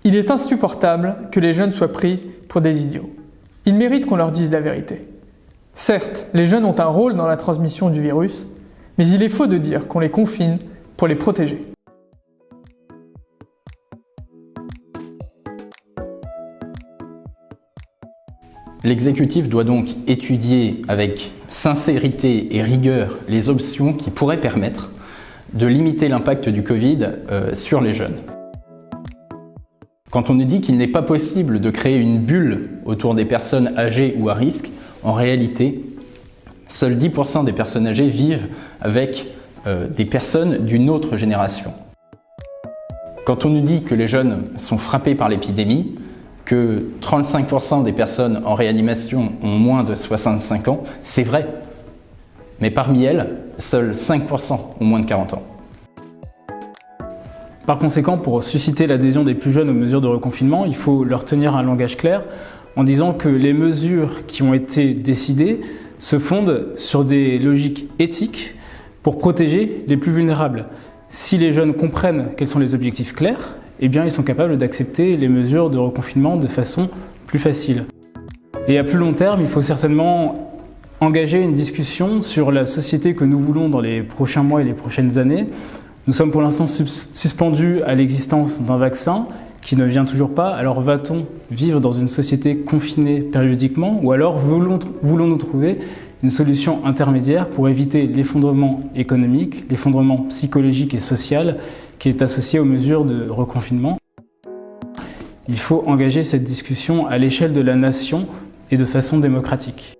Il est insupportable que les jeunes soient pris pour des idiots. Ils méritent qu'on leur dise la vérité. Certes, les jeunes ont un rôle dans la transmission du virus, mais il est faux de dire qu'on les confine pour les protéger. L'exécutif doit donc étudier avec sincérité et rigueur les options qui pourraient permettre de limiter l'impact du Covid sur les jeunes. Quand on nous dit qu'il n'est pas possible de créer une bulle autour des personnes âgées ou à risque, en réalité, seuls 10% des personnes âgées vivent avec des personnes d'une autre génération. Quand on nous dit que les jeunes sont frappés par l'épidémie, que 35% des personnes en réanimation ont moins de 65 ans, c'est vrai. Mais parmi elles, seuls 5% ont moins de 40 ans. Par conséquent, pour susciter l'adhésion des plus jeunes aux mesures de reconfinement, il faut leur tenir un langage clair en disant que les mesures qui ont été décidées se fondent sur des logiques éthiques pour protéger les plus vulnérables. Si les jeunes comprennent quels sont les objectifs clairs, eh bien, ils sont capables d'accepter les mesures de reconfinement de façon plus facile. Et à plus long terme, il faut certainement engager une discussion sur la société que nous voulons dans les prochains mois et les prochaines années. Nous sommes pour l'instant suspendus à l'existence d'un vaccin qui ne vient toujours pas. Alors va-t-on vivre dans une société confinée périodiquement ou alors voulons-nous trouver une solution intermédiaire pour éviter l'effondrement économique, l'effondrement psychologique et social qui est associé aux mesures de reconfinement? Il faut engager cette discussion à l'échelle de la nation et de façon démocratique.